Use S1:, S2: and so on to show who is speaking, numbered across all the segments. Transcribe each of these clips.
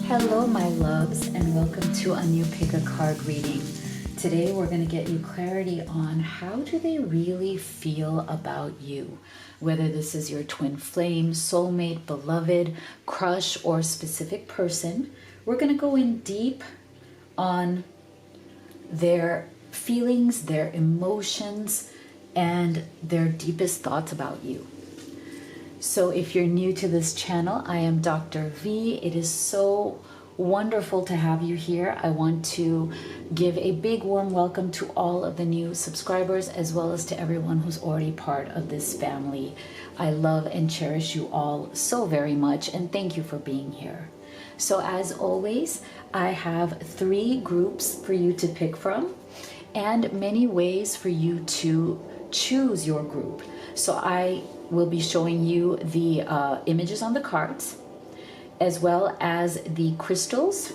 S1: Hello, my loves, and welcome to a new Pick a Card reading. Today, we're going to get you clarity on how do they really feel about you. Whether this is your twin flame, soulmate, beloved, crush, or specific person, we're going to go in deep on their feelings, their emotions, and their deepest thoughts about you. So if you're new to this channel, I am Dr. V. It is so wonderful to have you here. I want to give a big warm welcome to all of the new subscribers as well as to everyone who's already part of this family. I love and cherish you all so very much, and thank you for being here. So as always, I have 3 groups for you to pick from and many ways for you to choose your group. So I will be showing you the images on the cards, as well as the crystals,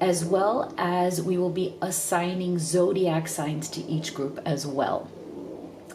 S1: as well as we will be assigning zodiac signs to each group as well.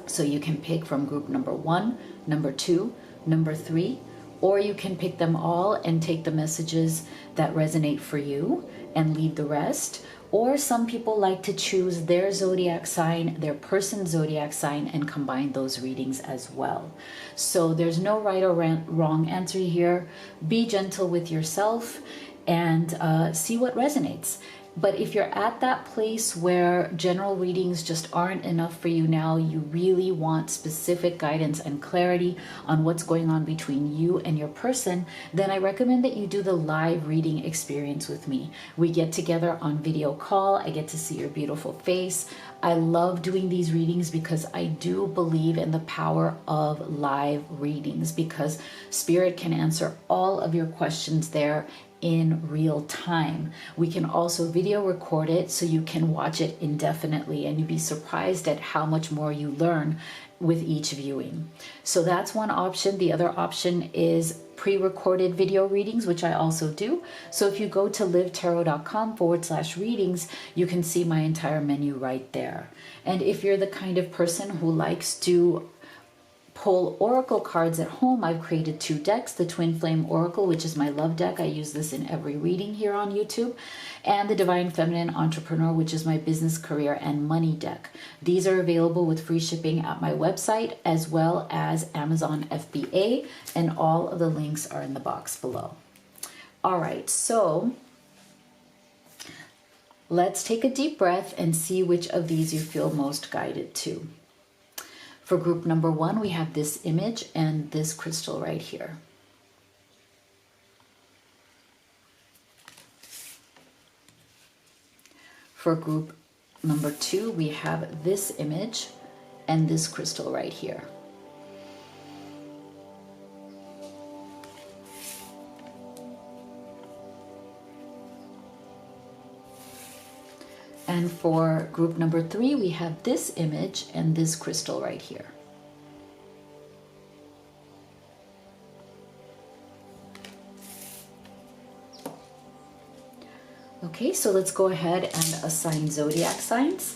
S1: So you can pick from group number 1, number 2, number 3, or you can pick them all and take the messages that resonate for you and leave the rest. Or some people like to choose their zodiac sign, their person's zodiac sign, and combine those readings as well. So there's no right or wrong answer here. Be gentle with yourself and see what resonates. But if you're at that place where general readings just aren't enough for you now, you really want specific guidance and clarity on what's going on between you and your person, then I recommend that you do the live reading experience with me. We get together on video call. I get to see your beautiful face. I love doing these readings because I do believe in the power of live readings, because Spirit can answer all of your questions there in real time. We can also video record it so you can watch it indefinitely, and you'd be surprised at how much more you learn with each viewing. So that's one option. The other option is pre-recorded video readings, which I also do. So if you go to livetarot.com/readings, you can see my entire menu right there. And if you're the kind of person who likes to pull oracle cards at home, I've created 2 decks, the Twin Flame Oracle, which is my love deck. I use this in every reading here on YouTube, and the Divine Feminine Entrepreneur, which is my business, career, and money deck. These are available with free shipping at my website as well as Amazon FBA, and all of the links are in the box below. All right, so let's take a deep breath and see which of these you feel most guided to. For group number 1, we have this image and this crystal right here. For group number 2, we have this image and this crystal right here. And for group number 3, we have this image and this crystal right here. Okay, so let's go ahead and assign zodiac signs.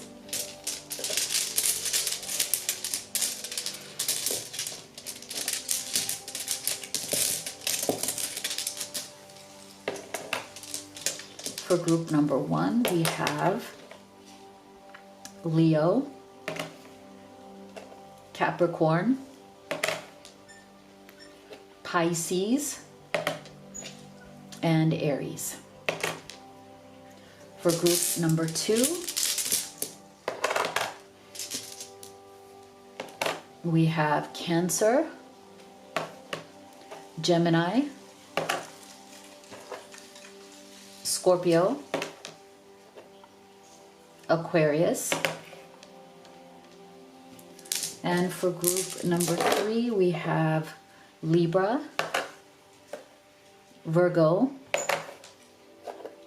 S1: For group number 1, we have Leo, Capricorn, Pisces, and Aries. For group number 2, we have Cancer, Gemini, Scorpio, Aquarius. And for group number 3, we have Libra, Virgo,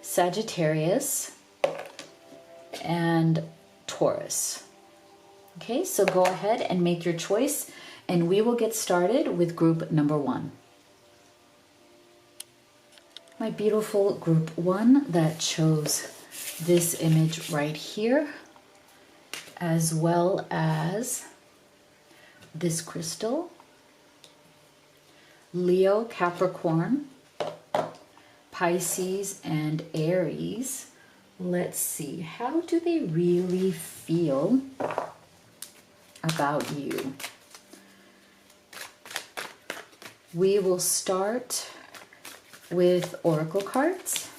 S1: Sagittarius, and Taurus. Okay, so go ahead and make your choice, and we will get started with group number 1. My beautiful group 1 that chose this image right here, as well as this crystal, Leo, Capricorn, Pisces and Aries. Let's see, how do they really feel about you? We will start with oracle cards.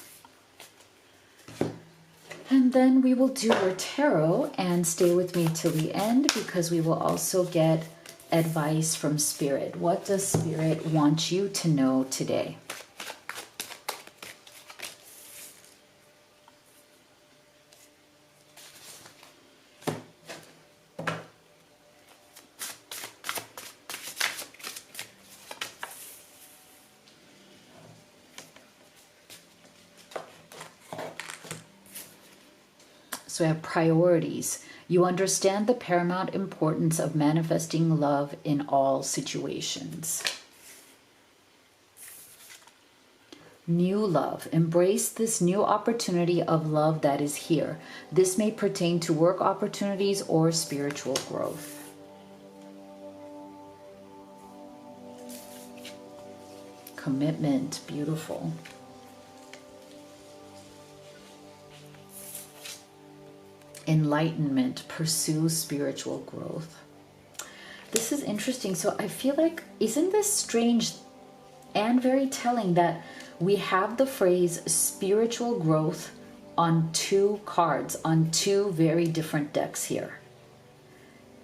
S1: And then we will do our tarot, and stay with me till the end because we will also get advice from Spirit. What does Spirit want you to know today? So we have priorities. You understand the paramount importance of manifesting love in all situations. New love. Embrace this new opportunity of love that is here. This may pertain to work opportunities or spiritual growth. Commitment. Beautiful. Enlightenment. Pursue spiritual growth. This is interesting. So I feel like, isn't this strange and very telling that we have the phrase spiritual growth on two cards, on two very different decks here?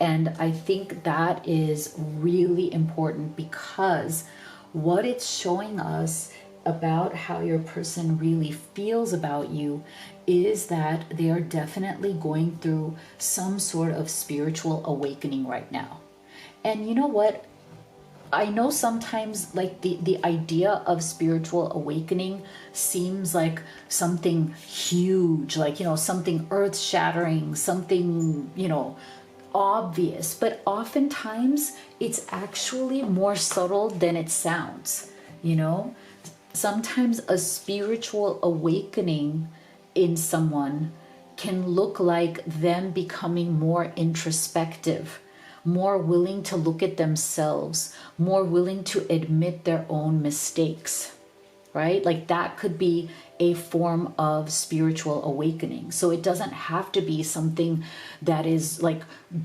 S1: And I think that is really important, because what it's showing us about how your person really feels about you is that they are definitely going through some sort of spiritual awakening right now. And you know what? I know sometimes like the idea of spiritual awakening seems like something huge, like, you know, something earth shattering, something, you know, obvious, but oftentimes it's actually more subtle than it sounds, you know? Sometimes a spiritual awakening in someone can look like them becoming more introspective, more willing to look at themselves, more willing to admit their own mistakes, right? Like that could be a form of spiritual awakening. So it doesn't have to be something that is like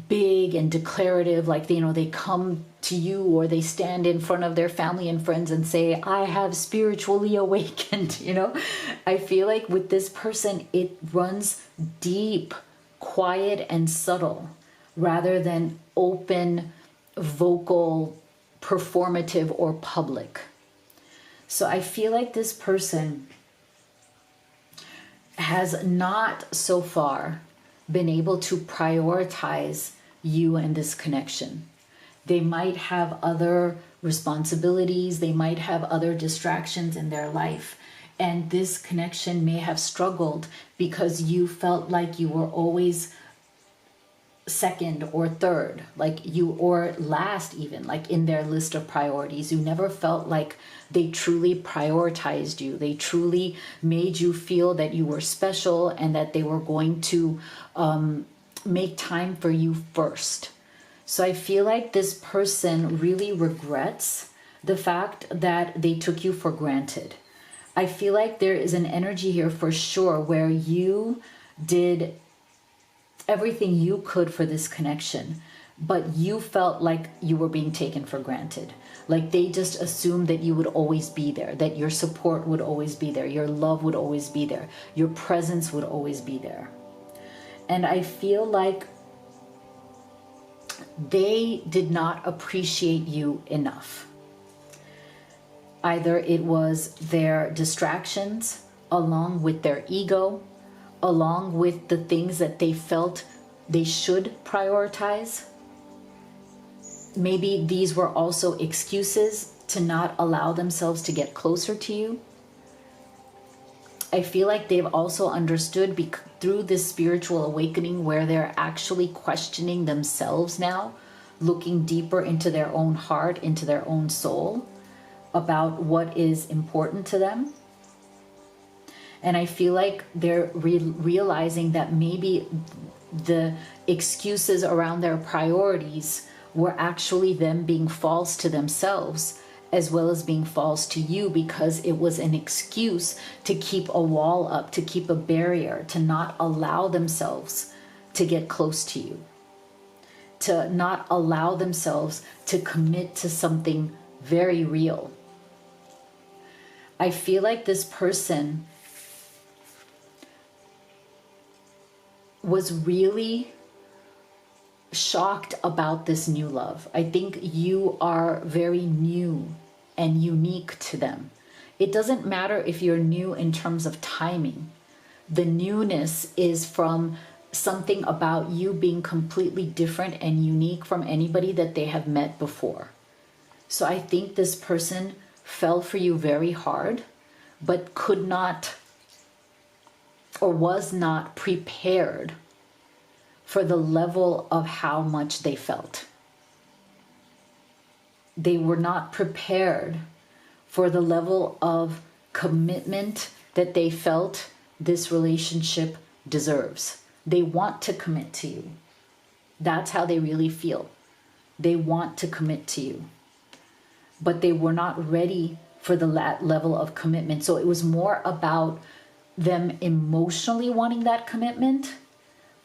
S1: big and declarative, like, you know, they come to you or they stand in front of their family and friends and say, I have spiritually awakened, you know? I feel like with this person, it runs deep, quiet, and subtle, rather than open, vocal, performative, or public. So I feel like this person has not so far been able to prioritize you and this connection. They might have other responsibilities, they might have other distractions in their life, and this connection may have struggled because you felt like you were always second or third, like you, or last even, like in their list of priorities. You never felt like they truly prioritized you. They truly made you feel that you were special and that they were going to make time for you first. So I feel like this person really regrets the fact that they took you for granted. I feel like there is an energy here for sure where you did everything you could for this connection, but you felt like you were being taken for granted. Like they just assumed that you would always be there, that your support would always be there, your love would always be there, your presence would always be there. And I feel like they did not appreciate you enough. Either it was their distractions along with their ego, along with the things that they felt they should prioritize. Maybe these were also excuses to not allow themselves to get closer to you. I feel like they've also understood through this spiritual awakening where they're actually questioning themselves now, looking deeper into their own heart, into their own soul, about what is important to them. And I feel like they're realizing that maybe the excuses around their priorities were actually them being false to themselves as well as being false to you, because it was an excuse to keep a wall up, to keep a barrier, to not allow themselves to get close to you, to not allow themselves to commit to something very real. I feel like this person was really shocked about this new love. I think you are very new and unique to them. It doesn't matter if you're new in terms of timing. The newness is from something about you being completely different and unique from anybody that they have met before. So I think this person fell for you very hard, but could not or was not prepared for the level of how much they felt. They were not prepared for the level of commitment that they felt this relationship deserves. They want to commit to you. That's how they really feel. They want to commit to you. But they were not ready for the level of commitment. So it was more about them emotionally wanting that commitment,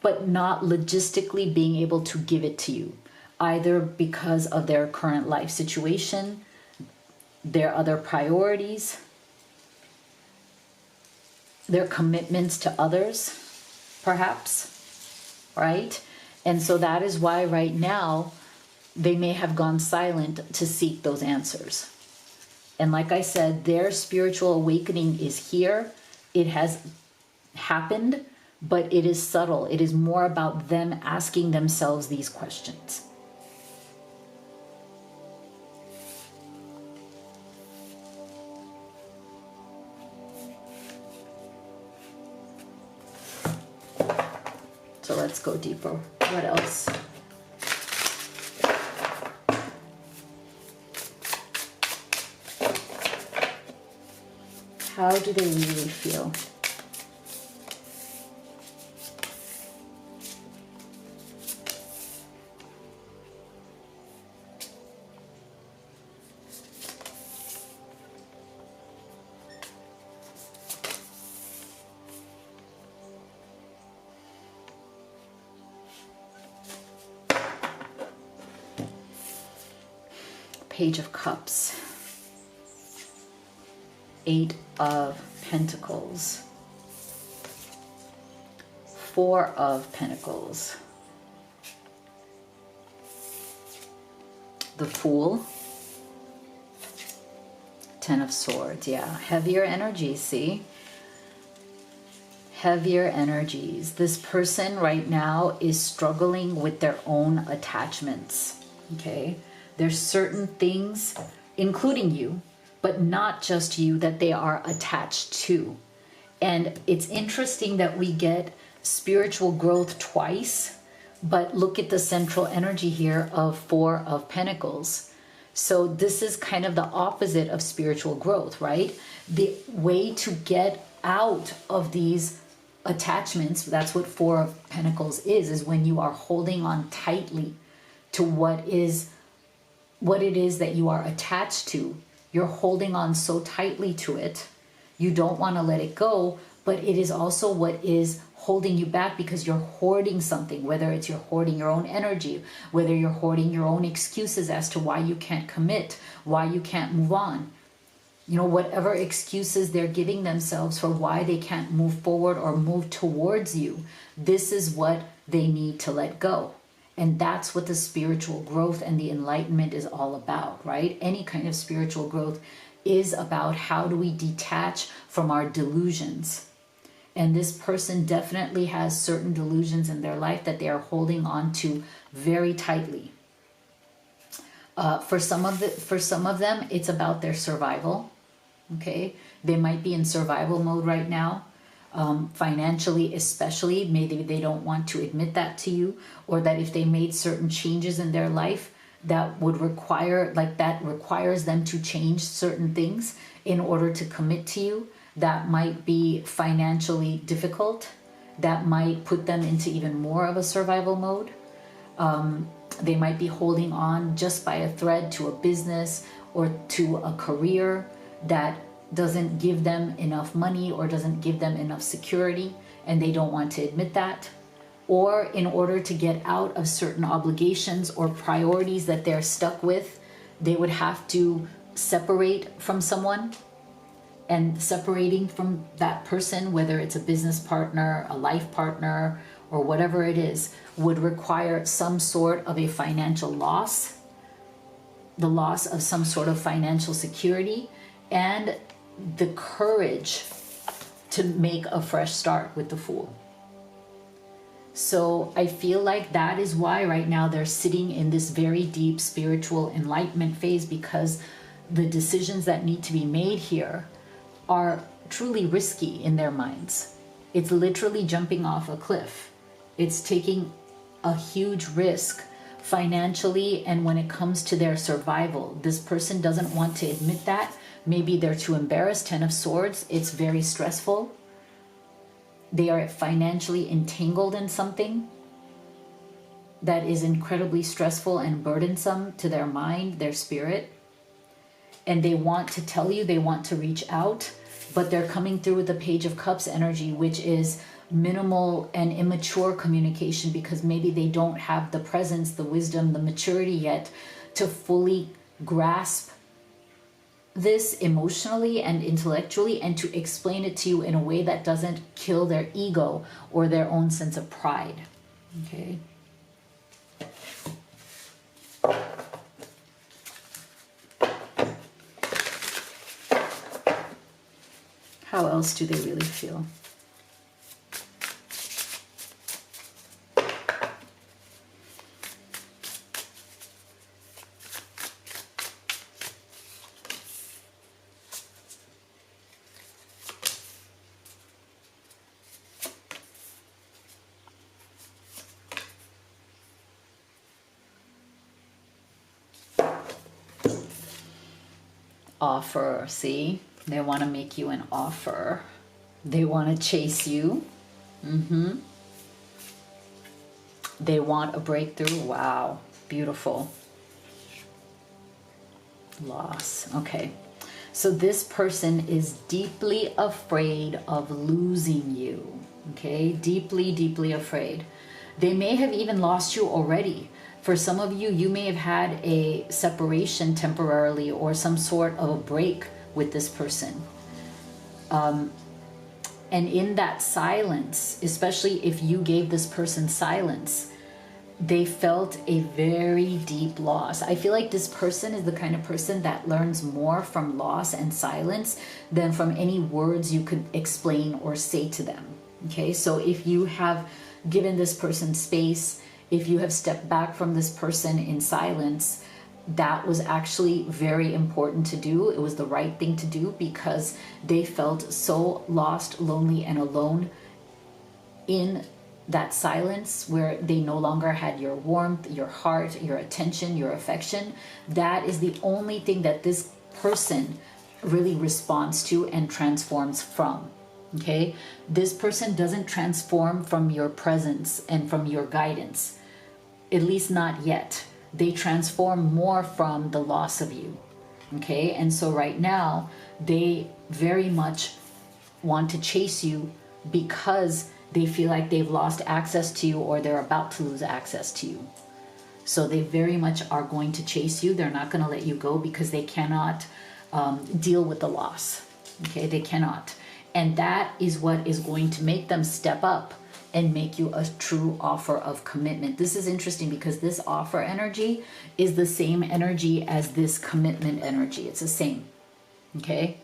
S1: but not logistically being able to give it to you, either because of their current life situation, their other priorities, their commitments to others, perhaps, right? And so that is why right now they may have gone silent to seek those answers. And like I said, their spiritual awakening is here. It has happened, but it is subtle. It is more about them asking themselves these questions. So let's go deeper. What else? How do they really feel? Page of Cups, Eight of Pentacles, Four of Pentacles, the Fool, Ten of Swords. Yeah, heavier energies, see? Heavier energies. This person right now is struggling with their own attachments, okay? There's certain things, including you, but not just you, that they are attached to. And it's interesting that we get spiritual growth twice, but look at the central energy here of Four of Pentacles. So this is kind of the opposite of spiritual growth, right? The way to get out of these attachments, that's what Four of Pentacles is when you are holding on tightly to what it is that you are attached to. You're holding on so tightly to it. You don't want to let it go, but it is also what is holding you back because you're hoarding something, whether it's you're hoarding your own energy, whether you're hoarding your own excuses as to why you can't commit, why you can't move on. You know, whatever excuses they're giving themselves for why they can't move forward or move towards you, this is what they need to let go. And that's what the spiritual growth and the enlightenment is all about, right? Any kind of spiritual growth is about how do we detach from our delusions. And this person definitely has certain delusions in their life that they are holding on to very tightly. For some of them, it's about their survival. Okay, they might be in survival mode right now. Financially especially, maybe they don't want to admit that to you, or that if they made certain changes in their life that would requires them to change certain things in order to commit to you, that might be financially difficult. That might put them into even more of a survival mode. They might be holding on just by a thread to a business or to a career that doesn't give them enough money or doesn't give them enough security, and they don't want to admit that. Or in order to get out of certain obligations or priorities that they're stuck with, they would have to separate from someone. And separating from that person, whether it's a business partner, a life partner, or whatever it is, would require some sort of a financial loss, the loss of some sort of financial security, and the courage to make a fresh start with the Fool. So I feel like that is why right now they're sitting in this very deep spiritual enlightenment phase, because the decisions that need to be made here are truly risky in their minds. It's literally jumping off a cliff. It's taking a huge risk financially, and when it comes to their survival. This person doesn't want to admit that. Maybe they're too embarrassed. 10 of Swords, it's very stressful. They are financially entangled in something that is incredibly stressful and burdensome to their mind, their spirit. And they want to tell you, they want to reach out, but they're coming through with the Page of Cups energy, which is minimal and immature communication, because maybe they don't have the presence, the wisdom, the maturity yet to fully grasp this emotionally and intellectually, and to explain it to you in a way that doesn't kill their ego or their own sense of pride. Okay. How else do they really feel? Offer, see? They want to make you an offer. They want to chase you. They want a breakthrough. Wow, beautiful. Loss. Okay. So this person is deeply afraid of losing you. Okay, deeply, deeply afraid. They may have even lost you already. For some of you, you may have had a separation temporarily or some sort of a break with this person. And in that silence, especially if you gave this person silence, they felt a very deep loss. I feel like this person is the kind of person that learns more from loss and silence than from any words you could explain or say to them. Okay, so if you have given this person space, if you have stepped back from this person in silence, that was actually very important to do. It was the right thing to do, because they felt so lost, lonely, and alone in that silence, where they no longer had your warmth, your heart, your attention, your affection. That is the only thing that this person really responds to and transforms from. Okay, this person doesn't transform from your presence and from your guidance, at least not yet. They transform more from the loss of you. Okay, and so right now they very much want to chase you because they feel like they've lost access to you, or they're about to lose access to you. So they very much are going to chase you. They're not going to let you go because they cannot deal with the loss. Okay, they cannot. And that is what is going to make them step up and make you a true offer of commitment. This is interesting because this offer energy is the same energy as this commitment energy. It's the same. Okay?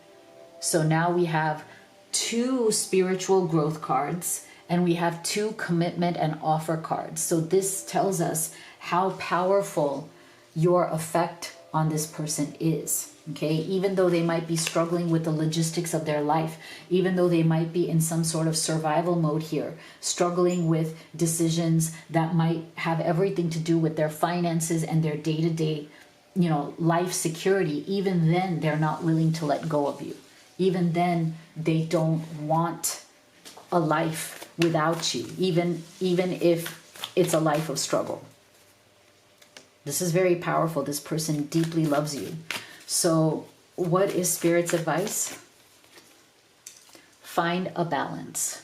S1: So now we have 2 spiritual growth cards, and we have 2 commitment and offer cards. So this tells us how powerful your effect on this person is. Okay, even though they might be struggling with the logistics of their life, even though they might be in some sort of survival mode here, struggling with decisions that might have everything to do with their finances and their day-to-day, life security, even then they're not willing to let go of you. Even then they don't want a life without you, even if it's a life of struggle. This is very powerful. This person deeply loves you. So what is Spirit's advice? Find a balance.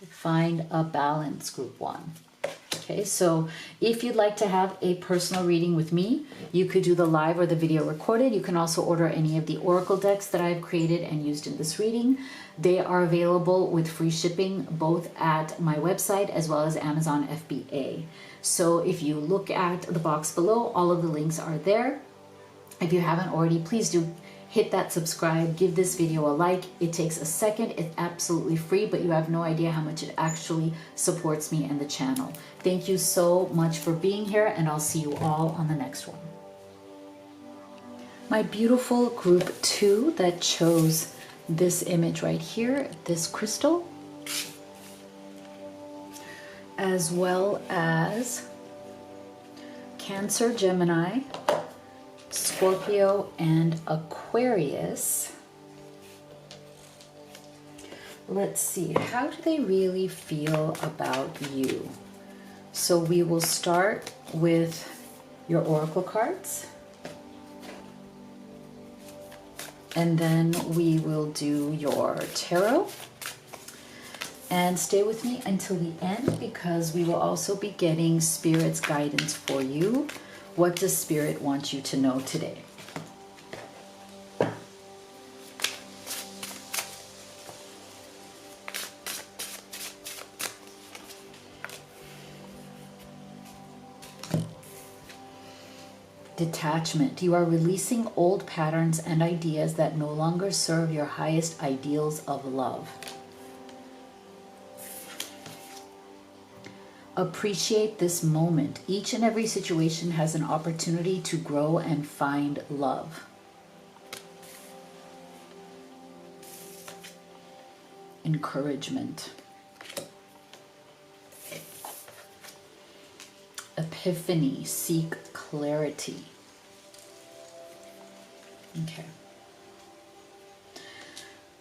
S1: Find a balance, group 1. Okay, so if you'd like to have a personal reading with me, you could do the live or the video recorded. You can also order any of the oracle decks that I've created and used in this reading. They are available with free shipping both at my website as well as Amazon FBA. So if you look at the box below, all of the links are there. If you haven't already, please do hit that subscribe, give this video a like. It takes a second, it's absolutely free, but you have no idea how much it actually supports me and the channel. Thank you so much for being here, and I'll see you all on the next one. My beautiful group 2 that chose this image right here, this crystal, as well as Cancer, Gemini, Scorpio, and Aquarius. Let's see, how do they really feel about you? So we will start with your oracle cards, and then we will do your tarot. And stay with me until the end, because we will also be getting Spirit's guidance for you. What does Spirit want you to know today? Detachment. You are releasing old patterns and ideas that no longer serve your highest ideals of love. Appreciate this moment. Each and every situation has an opportunity to grow and find love. Encouragement. Epiphany. Seek clarity. Okay.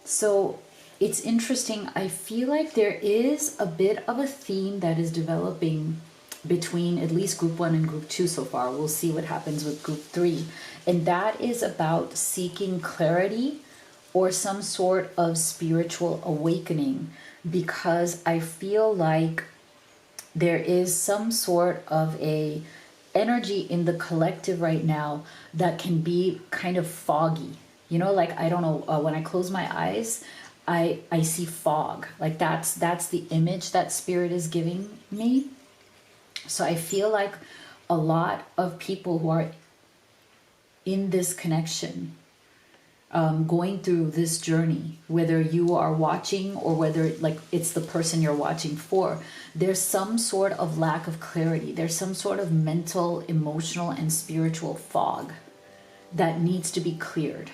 S1: So it's interesting. I feel like there is a bit of a theme that is developing between at least group 1 and group 2 so far. We'll see what happens with group 3. And that is about seeking clarity or some sort of spiritual awakening, because I feel like there is some sort of a energy in the collective right now that can be kind of foggy. You know, like, I don't know, when I close my eyes, I see fog. Like that's the image that Spirit is giving me. So I feel like a lot of people who are in this connection, going through this journey, whether you are watching or whether like it's the person you're watching for, there's some sort of lack of clarity. There's some sort of mental, emotional, and spiritual fog that needs to be cleared.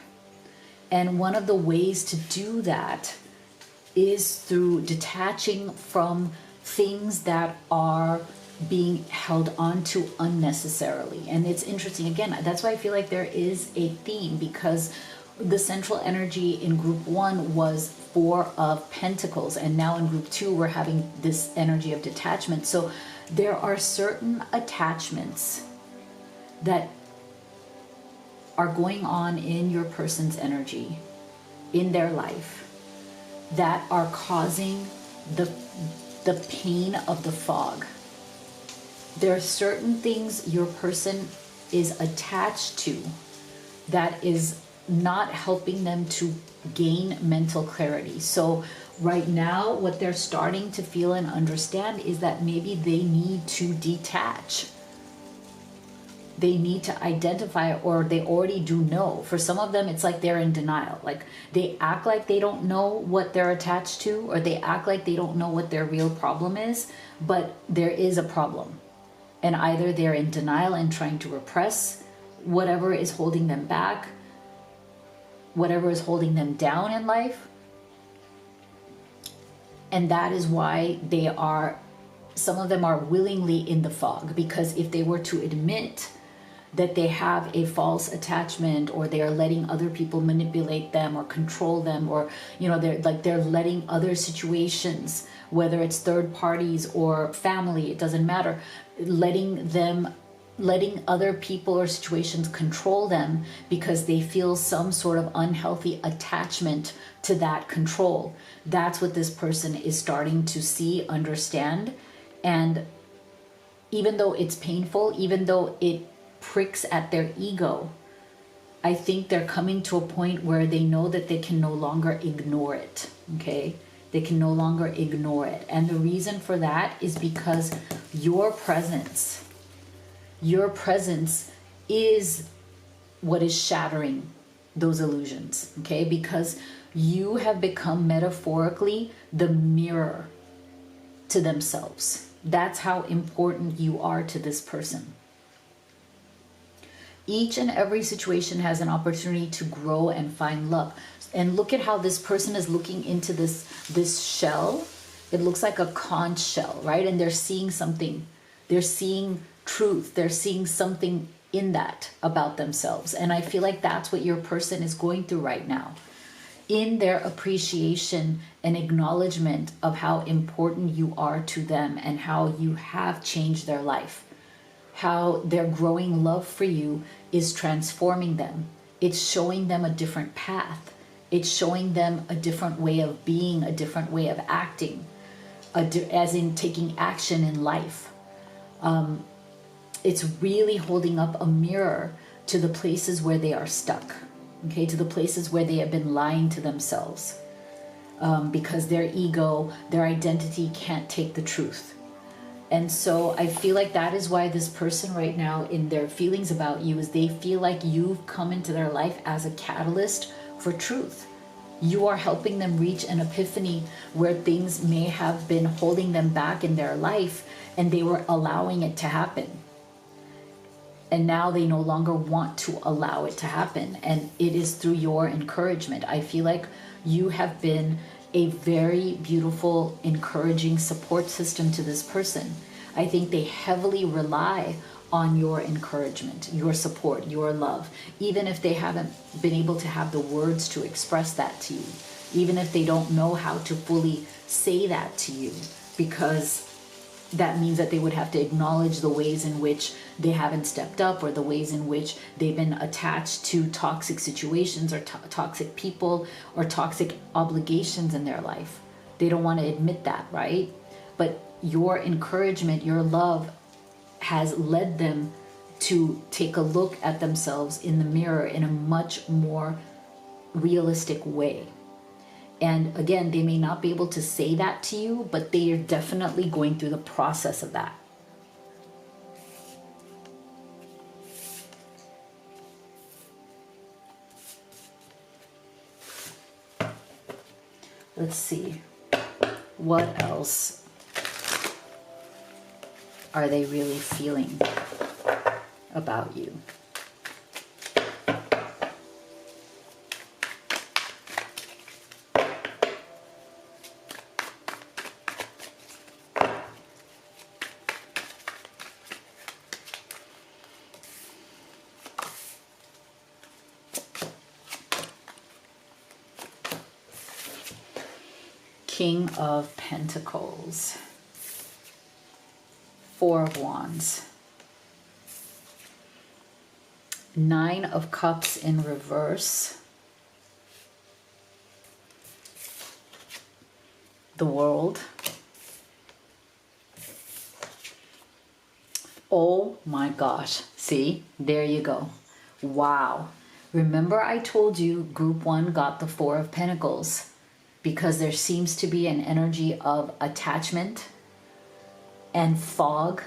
S1: And one of the ways to do that is through detaching from things that are being held on to unnecessarily. And it's interesting, again, that's why I feel like there is a theme, because the central energy in group 1 was 4 of Pentacles, and now in group 2 we're having this energy of detachment. So there are certain attachments that are going on in your person's energy, in their life, that are causing the pain of the fog. There are certain things your person is attached to that is not helping them to gain mental clarity. So right now, what they're starting to feel and understand is that maybe they need to detach. They need to identify, or they already do know. For some of them, it's like they're in denial. Like they act like they don't know what they're attached to, or they act like they don't know what their real problem is, but there is a problem. And either they're in denial and trying to repress whatever is holding them back, whatever is holding them down in life. And that is why some of them are willingly in the fog, because if they were to admit that they have a false attachment, or they are letting other people manipulate them or control them, or they're letting other situations, whether it's third parties or family, it doesn't matter, letting them letting other people or situations control them because they feel some sort of unhealthy attachment to that control. That's what this person is starting to see, understand. And even though it's painful, even though it pricks at their ego, I think they're coming to a point where they know that they can no longer ignore it, okay? They can no longer ignore it. And the reason for that is because your presence is what is shattering those illusions, okay? Because you have become metaphorically the mirror to themselves. That's how important you are to this person. Each and every situation has an opportunity to grow and find love. And look at how this person is looking into this shell. It looks like a conch shell, right? And they're seeing something. They're seeing truth. They're seeing something in that about themselves. And I feel like that's what your person is going through right now. In their appreciation and acknowledgement of how important you are to them and how you have changed their life. How their growing love for you is transforming them. It's showing them a different path. It's showing them a different way of being, a different way of acting, as in taking action in life. It's really holding up a mirror to the places where they are stuck, okay, to the places where they have been lying to themselves because their ego, their identity can't take the truth. And so I feel like that is why this person right now in their feelings about you is they feel like you've come into their life as a catalyst for truth. You are helping them reach an epiphany where things may have been holding them back in their life and they were allowing it to happen. And now they no longer want to allow it to happen. And it is through your encouragement. I feel like you have been a very beautiful, encouraging support system to this person. I think they heavily rely on your encouragement, your support, your love, even if they haven't been able to have the words to express that to you, even if they don't know how to fully say that to you, because that means that they would have to acknowledge the ways in which they haven't stepped up or the ways in which they've been attached to toxic situations or toxic people or toxic obligations in their life. They don't want to admit that, right? But your encouragement, your love has led them to take a look at themselves in the mirror in a much more realistic way. And again, they may not be able to say that to you, but they are definitely going through the process of that. Let's see. What else are they really feeling about you? King of Pentacles, Four of Wands, Nine of Cups in reverse, the World. Oh my gosh, see, there you go. Wow. Remember I told you group one got the Four of Pentacles because there seems to be an energy of attachment and fog,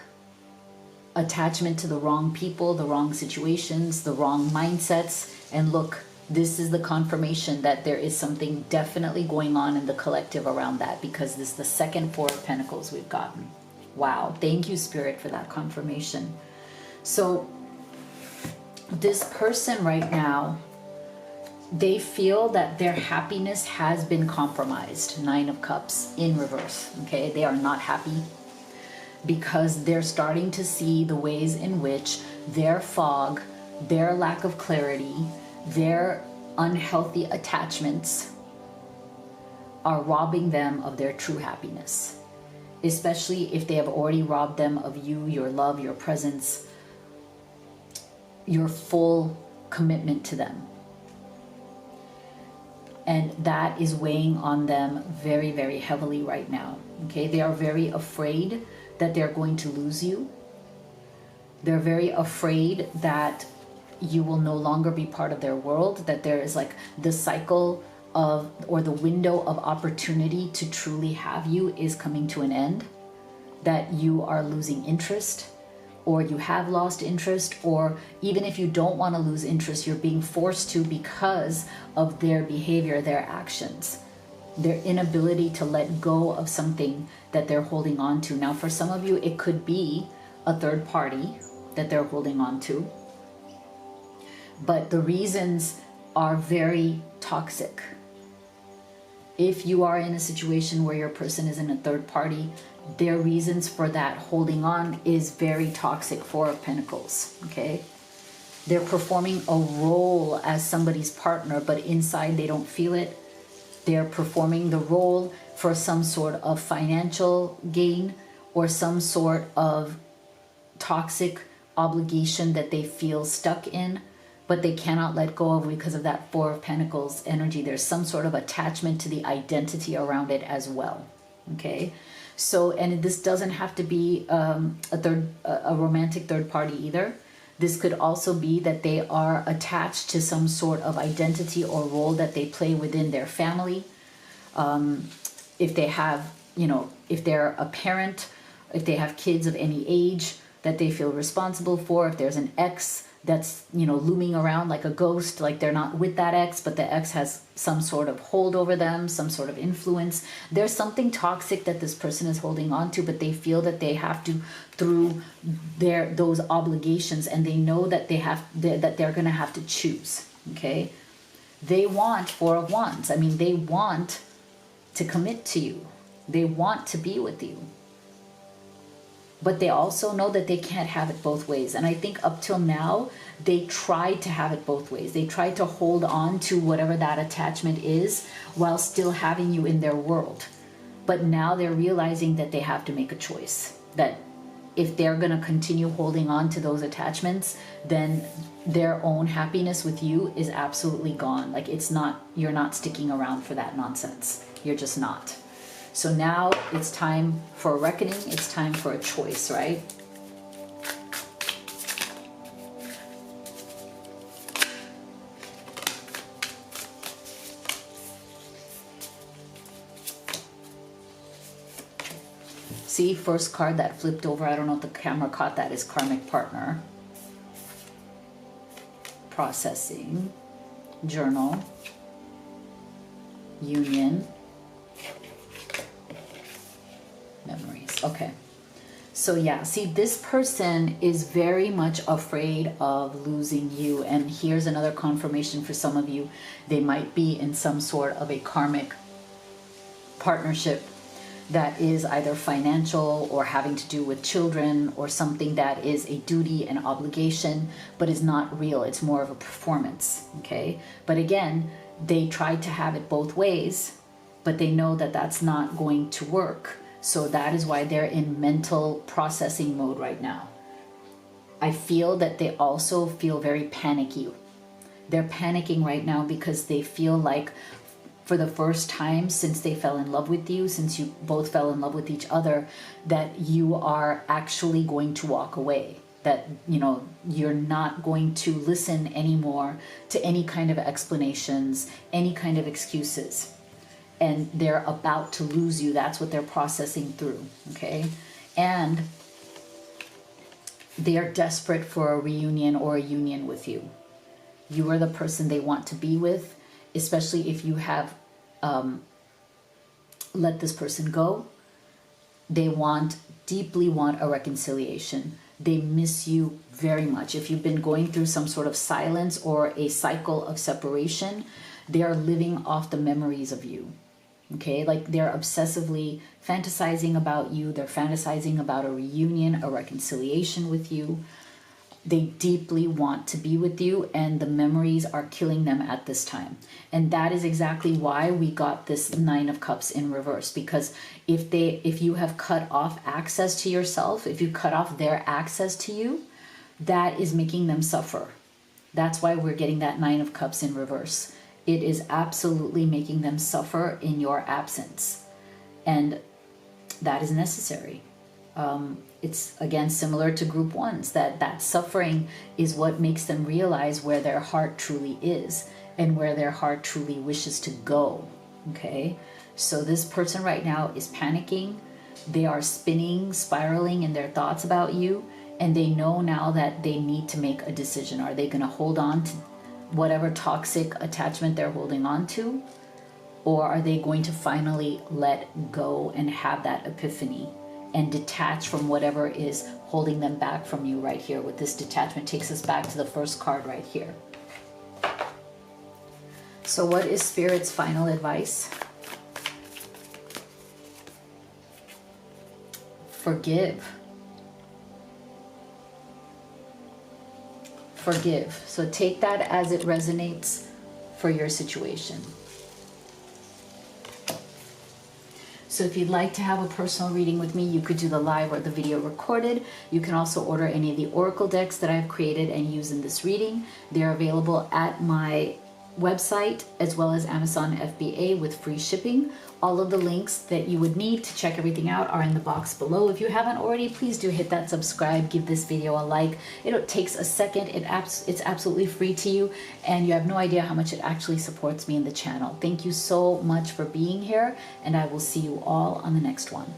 S1: attachment to the wrong people, the wrong situations, the wrong mindsets. And look, this is the confirmation that there is something definitely going on in the collective around that, because this is the second Four of Pentacles we've gotten. Wow, thank you, Spirit, for that confirmation. So this person right now, they feel that their happiness has been compromised. Nine of Cups in reverse, okay? They are not happy because they're starting to see the ways in which their fog, their lack of clarity, their unhealthy attachments are robbing them of their true happiness, especially if they have already robbed them of you, your love, your presence, your full commitment to them. And that is weighing on them very, very heavily right now. Okay, they are very afraid that they're going to lose you. They're very afraid that you will no longer be part of their world, that there is like the cycle of, or the window of opportunity to truly have you is coming to an end, that you are losing interest, or you have lost interest, or even if you don't want to lose interest, you're being forced to because of their behavior, their actions, their inability to let go of something that they're holding on to. Now, for some of you, it could be a third party that they're holding on to, but the reasons are very toxic. If you are in a situation where your person is in a third party, their reasons for that holding on is very toxic. Four of Pentacles, okay? They're performing a role as somebody's partner, but inside they don't feel it. They're performing the role for some sort of financial gain or some sort of toxic obligation that they feel stuck in, but they cannot let go of because of that Four of Pentacles energy. There's some sort of attachment to the identity around it as well, okay? So, and this doesn't have to be a romantic third party either. This could also be that they are attached to some sort of identity or role that they play within their family. If they have, you know, if they're a parent, if they have kids of any age that they feel responsible for, if there's an ex that's, you know, looming around like a ghost, like they're not with that ex, but the ex has some sort of hold over them, some sort of influence. There's something toxic that this person is holding on to, but they feel that they have to through those obligations, and they know that that they're going to have to choose. Okay, they want Four of Wands. I mean, they want to commit to you. They want to be with you. But they also know that they can't have it both ways. And I think up till now, they tried to have it both ways. They tried to hold on to whatever that attachment is while still having you in their world. But now they're realizing that they have to make a choice. That if they're going to continue holding on to those attachments, then their own happiness with you is absolutely gone. Like, it's not, you're not sticking around for that nonsense. You're just not. So now it's time for a reckoning. It's time for a choice, right? See, first card that flipped over, I don't know if the camera caught that, is karmic partner. Processing, journal, union, memories. Okay. So yeah, see, this person is very much afraid of losing you. And here's another confirmation for some of you. They might be in some sort of a karmic partnership that is either financial or having to do with children, or something that is a duty and obligation, but is not real. It's more of a performance, okay? But again, they tried to have it both ways, but they know that that's not going to work. So that is why they're in mental processing mode right now. I feel that they also feel very panicky. They're panicking right now because they feel like, for the first time since they fell in love with you, since you both fell in love with each other, that you are actually going to walk away. That, you know, you're not going to listen anymore to any kind of explanations, any kind of excuses. And they're about to lose you. That's what they're processing through, okay? And they are desperate for a reunion or a union with you. You are the person they want to be with, especially if you have let this person go. They deeply want a reconciliation. They miss you very much. If you've been going through some sort of silence or a cycle of separation, they are living off the memories of you. Okay, like they're obsessively fantasizing about you. They're fantasizing about a reunion, a reconciliation with you. They deeply want to be with you, and the memories are killing them at this time. And that is exactly why we got this Nine of Cups in reverse, because if you have cut off access to yourself, if you cut off their access to you, that is making them suffer. That's why we're getting that Nine of Cups in reverse. It is absolutely making them suffer in your absence. And that is necessary. It's, again, similar to group ones, that suffering is what makes them realize where their heart truly is and where their heart truly wishes to go. Okay? So this person right now is panicking. They are spinning, spiraling in their thoughts about you, and they know now that they need to make a decision. Are they going to hold on to whatever toxic attachment they're holding on to, or are they going to finally let go and have that epiphany and detach from whatever is holding them back from you right here? With this detachment takes us back to the first card right here. So what is Spirit's final advice? Forgive. Forgive. So take that as it resonates for your situation. So if you'd like to have a personal reading with me, you could do the live or the video recorded. You can also order any of the oracle decks that I've created and use in this reading. They're available at my website as well as Amazon FBA with free shipping. All of the links that you would need to check everything out are in the box below. If you haven't already, please do hit that subscribe, give this video a like. It takes a second. It's absolutely free to you, and you have no idea how much it actually supports me in the channel. Thank you so much for being here, and I will see you all on the next one.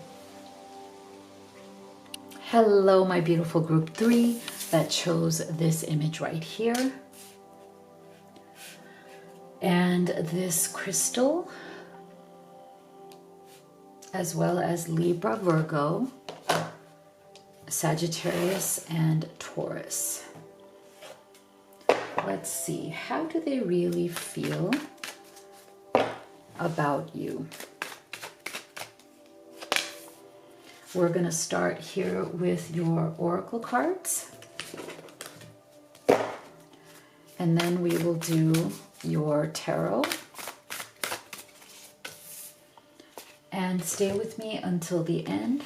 S1: Hello, my beautiful group 3 that chose this image right here. And this crystal, as well as Libra, Virgo, Sagittarius, and Taurus. Let's see, how do they really feel about you? We're going to start here with your oracle cards. And then we will do your tarot. And stay with me until the end.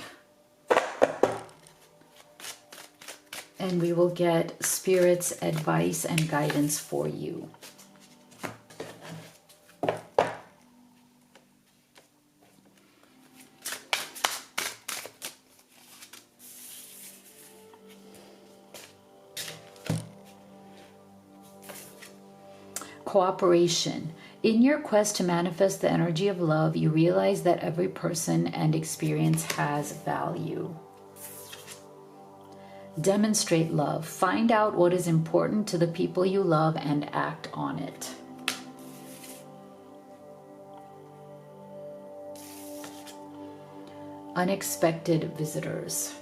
S1: And we will get Spirit's advice and guidance for you. Cooperation. In your quest to manifest the energy of love, you realize that every person and experience has value. Demonstrate love. Find out what is important to the people you love and act on it. Unexpected visitors.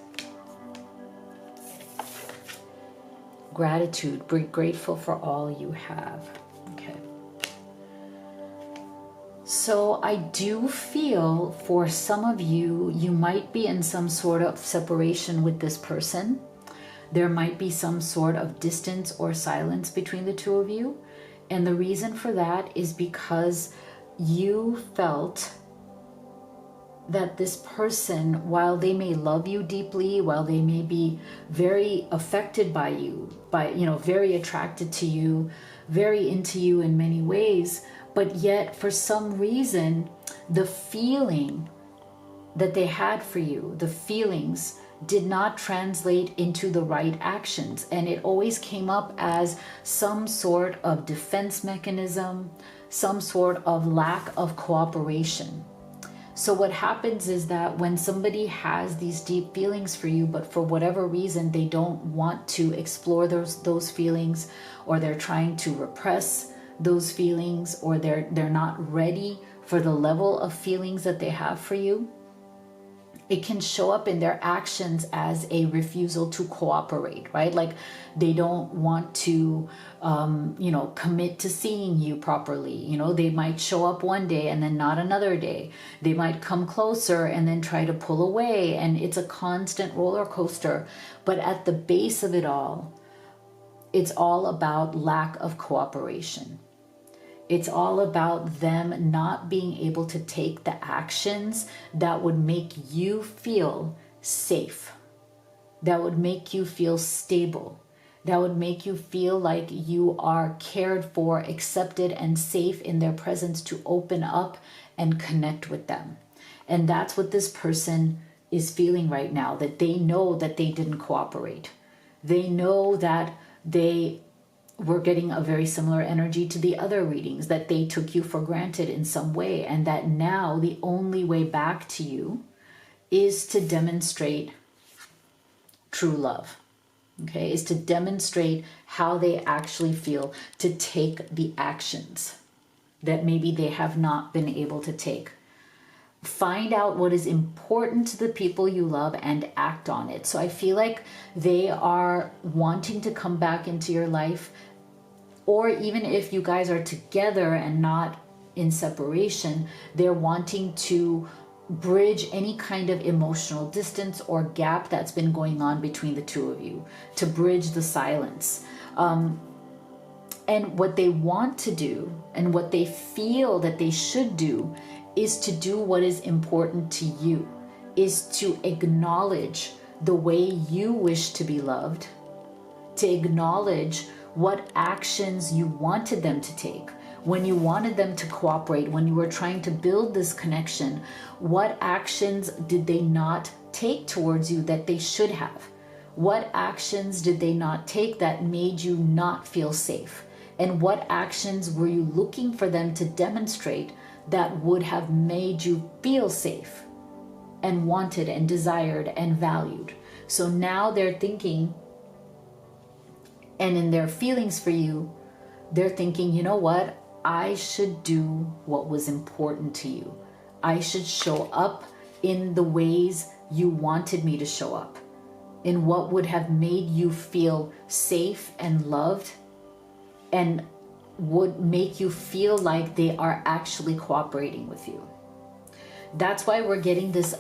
S1: Gratitude. Be grateful for all you have. So I do feel for some of you, you might be in some sort of separation with this person. There might be some sort of distance or silence between the two of you. And the reason for that is because you felt that this person, while they may love you deeply, while they may be very affected by you, very attracted to you, very into you in many ways, but yet for some reason, the feeling that they had for you, the feelings did not translate into the right actions. And it always came up as some sort of defense mechanism, some sort of lack of cooperation. So what happens is that when somebody has these deep feelings for you, but for whatever reason, they don't want to explore those feelings, or they're trying to repress those feelings, or they're not ready for the level of feelings that they have for you, it can show up in their actions as a refusal to cooperate, right? Like they don't want to, commit to seeing you properly. They might show up one day and then not another day. They might come closer and then try to pull away. And it's a constant roller coaster. But at the base of it all, it's all about lack of cooperation. It's all about them not being able to take the actions that would make you feel safe, that would make you feel stable, that would make you feel like you are cared for, accepted, and safe in their presence to open up and connect with them. And that's what this person is feeling right now, that they know that they didn't cooperate. They know that they were getting a very similar energy to the other readings, that they took you for granted in some way, and that now the only way back to you is to demonstrate true love. Okay, is to demonstrate how they actually feel, to take the actions that maybe they have not been able to take. Find out what is important to the people you love and act on it. So I feel like they are wanting to come back into your life, or even if you guys are together and not in separation, they're wanting to bridge any kind of emotional distance or gap that's been going on between the two of you, to bridge the silence. And what they want to do and what they feel that they should do is to do what is important to you, is to acknowledge the way you wish to be loved, to acknowledge what actions you wanted them to take. When you wanted them to cooperate, when you were trying to build this connection, what actions did they not take towards you that they should have? What actions did they not take that made you not feel safe? And what actions were you looking for them to demonstrate that would have made you feel safe and wanted and desired and valued? So now they're thinking, and in their feelings for you, they're thinking, you know what? I should do what was important to you. I should show up in the ways you wanted me to show up, in what would have made you feel safe and loved, and would make you feel like they are actually cooperating with you. That's why we're getting this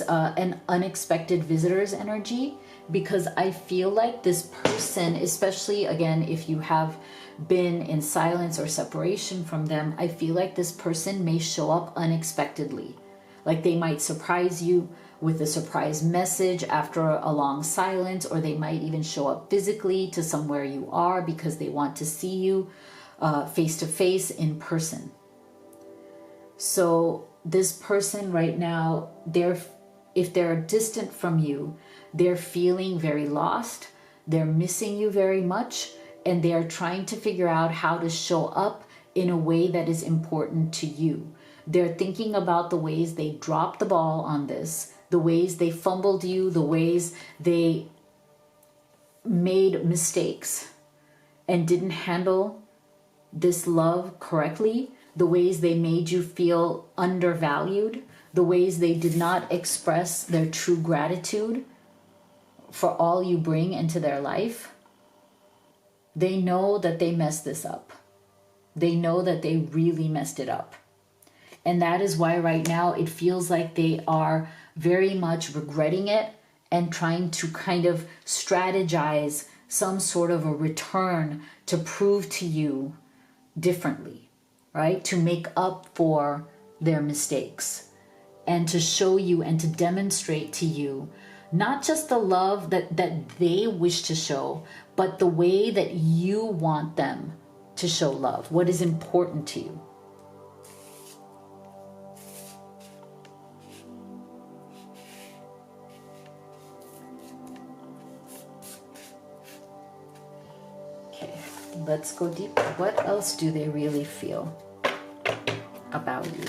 S1: an unexpected visitor's energy, because I feel like this person, especially again, if you have been in silence or separation from them, I feel like this person may show up unexpectedly. Like they might surprise you with a surprise message after a long silence, or they might even show up physically to somewhere you are because they want to see you face to face in person. So this person right now, if they're distant from you, they're feeling very lost, they're missing you very much, and they are trying to figure out how to show up in a way that is important to you. They're thinking about the ways they dropped the ball on this, the ways they fumbled you, the ways they made mistakes and didn't handle this love correctly, the ways they made you feel undervalued, the ways they did not express their true gratitude for all you bring into their life. They know that they messed this up. They know that they really messed it up. And that is why right now it feels like they are very much regretting it and trying to kind of strategize some sort of a return to prove to you differently, right? To make up for their mistakes and to show you and to demonstrate to you not just the love that they wish to show, but the way that you want them to show love, what is important to you. Okay, let's go deep. What else do they really feel about you?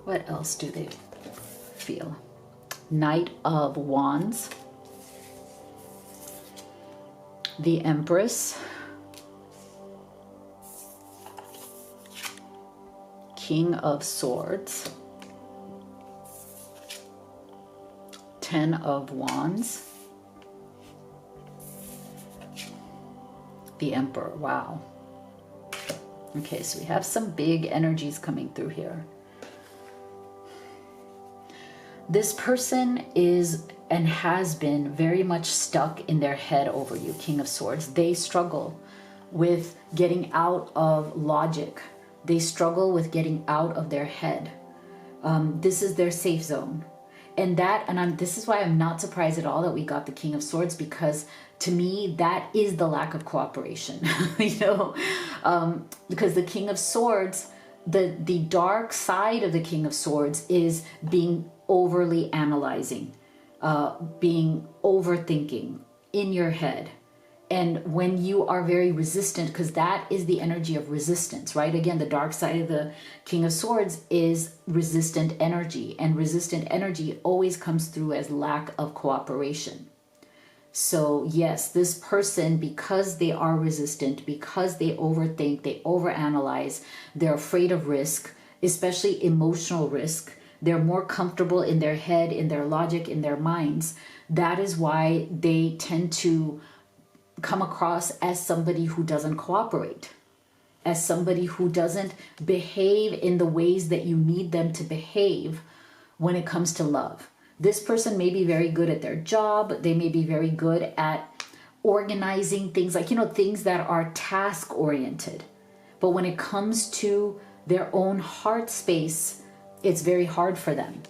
S1: What else do they feel? Knight of Wands, the Empress, King of Swords, Ten of Wands, The Emperor. Wow. Okay, so we have some big energies coming through here. This person is and has been very much stuck in their head over you, King of Swords. They struggle with getting out of logic. They struggle with getting out of their head. This is their safe zone. And this is why I'm not surprised at all that we got the King of Swords, because to me, that is the lack of cooperation, because the King of Swords, the dark side of the King of Swords is being overly analyzing, being overthinking in your head. And when you are very resistant, because that is the energy of resistance, right? Again, the dark side of the King of Swords is resistant energy, and resistant energy always comes through as lack of cooperation. So yes, this person, because they are resistant, because they overthink, they overanalyze, they're afraid of risk, especially emotional risk. They're more comfortable in their head, in their logic, in their minds. That is why they tend to come across as somebody who doesn't cooperate, as somebody who doesn't behave in the ways that you need them to behave when it comes to love. This person may be very good at their job. They may be very good at organizing things, like, things that are task oriented. But when it comes to their own heart space, it's very hard for them.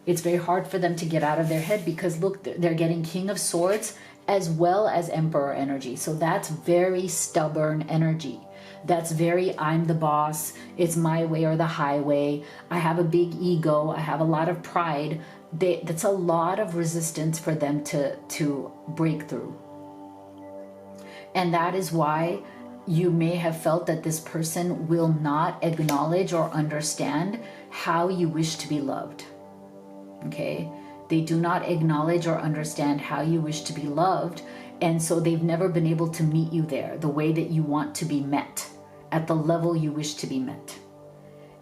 S1: It's very hard for them to get out of their head, because look, they're getting King of Swords as well as Emperor energy. So that's very stubborn energy. That's very, I'm the boss, it's my way or the highway, I have a big ego, I have a lot of pride. That's a lot of resistance for them to break through. And that is why you may have felt that this person will not acknowledge or understand how you wish to be loved. Okay? They do not acknowledge or understand how you wish to be loved, and so they've never been able to meet you there, the way that you want to be met, at the level you wish to be met.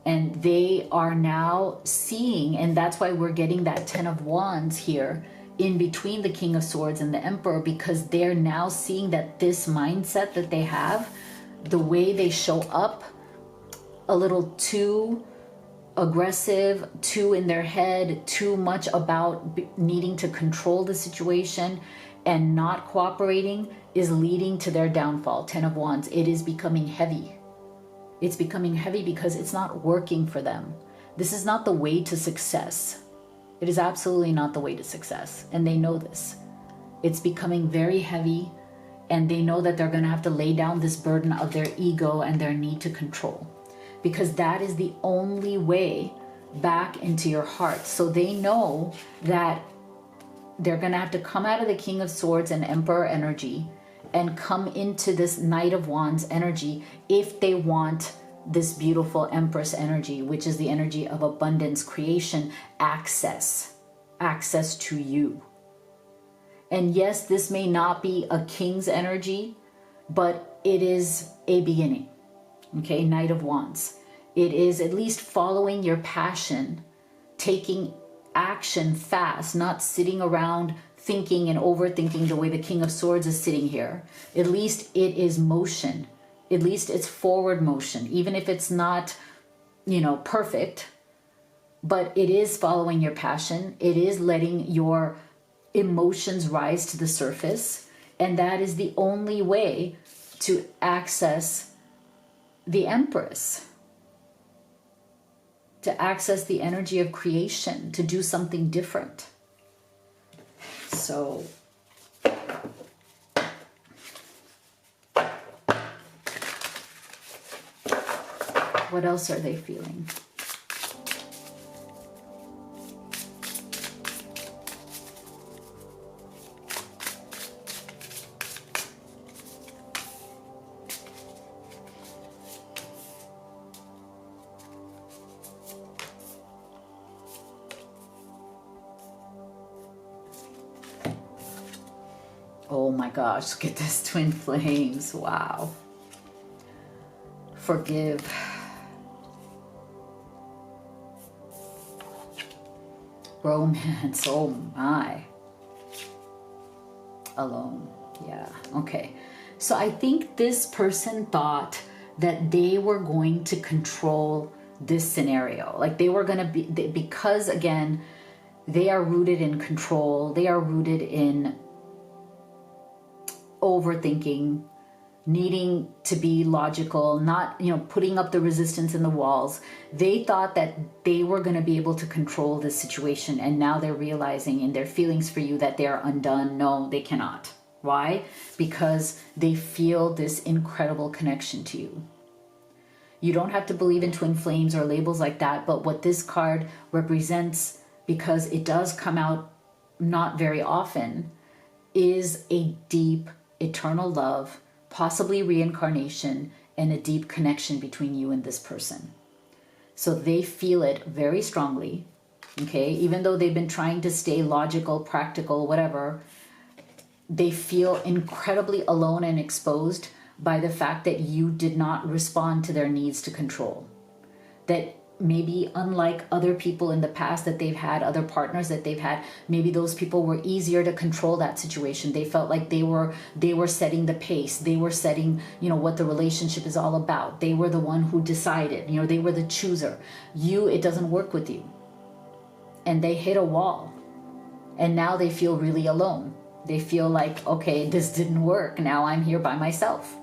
S1: And they are now seeing, and that's why we're getting that 10 of Wands here in between the King of Swords and the Emperor, because they're now seeing that this mindset that they have, the way they show up, a little too aggressive, too in their head, too much about needing to control the situation and not cooperating, is leading to their downfall. 10 of Wands. It is becoming heavy. It's becoming heavy because it's not working for them. This is not the way to success. It is absolutely not the way to success. And they know this. It's becoming very heavy, and they know that they're going to have to lay down this burden of their ego and their need to control, because that is the only way back into your heart. So they know that they're going to have to come out of the King of Swords and Emperor energy and come into this Knight of Wands energy if they want this beautiful Empress energy, which is the energy of abundance, creation, access to you. And yes, this may not be a king's energy, but it is a beginning. Okay, Knight of Wands. It is at least following your passion, taking action fast, not sitting around thinking and overthinking the way the King of Swords is sitting here. At least it is motion. At least it's forward motion, even if it's not, perfect, but it is following your passion. It is letting your emotions rise to the surface. And that is the only way to access the Empress, to access the energy of creation, to do something different. So what else are they feeling? Oh my gosh, look at this twin flames. Wow. Forgive. Romance. Oh my. Alone. Yeah. Okay. So I think this person thought that they were going to control this scenario. Like they were going to be, because again, they are rooted in control. They are rooted in overthinking, needing to be logical, not, putting up the resistance in the walls. They thought that they were going to be able to control this situation. And now they're realizing in their feelings for you that they are undone. No, they cannot. Why? Because they feel this incredible connection to you. You don't have to believe in twin flames or labels like that, but what this card represents, because it does come out not very often, is a deep, eternal love, possibly reincarnation, and a deep connection between you and this person. So they feel it very strongly, okay? Even though they've been trying to stay logical, practical, whatever, they feel incredibly alone and exposed by the fact that you did not respond to their needs to control. That maybe unlike other people in the past that they've had, other partners that they've had, maybe those people were easier to control that situation. They felt like they were setting the pace. They were setting, what the relationship is all about. They were the one who decided, they were the chooser. It doesn't work with you. And they hit a wall. And now they feel really alone. They feel like, okay, this didn't work. Now I'm here by myself.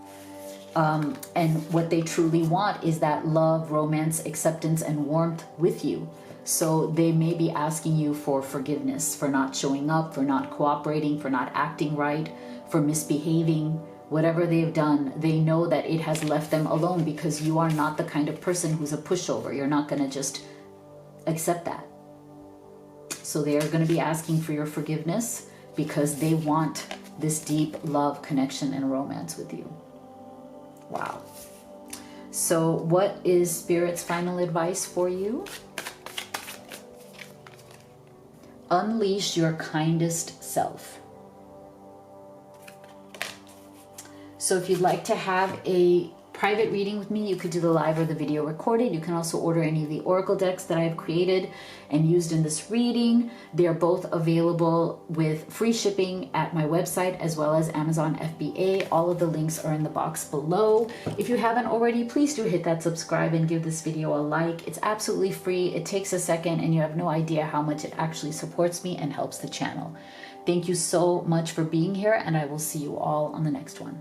S1: And what they truly want is that love, romance, acceptance, and warmth with you. So they may be asking you for forgiveness for not showing up, for not cooperating, for not acting right, for misbehaving. Whatever they've done, they know that it has left them alone because you are not the kind of person who's a pushover. You're not going to just accept that. So they are going to be asking for your forgiveness because they want this deep love, connection, and romance with you. Wow. So what is Spirit's final advice for you? Unleash your kindest self. So if you'd like to have a private reading with me, you could do the live or the video recorded. You can also order any of the oracle decks that I've created and used in this reading. They're both available with free shipping at my website as well as Amazon FBA. All of the links are in the box below. If you haven't already, please do hit that subscribe and give this video a like. It's absolutely free. It takes a second and you have no idea how much it actually supports me and helps the channel. Thank you so much for being here, and I will see you all on the next one.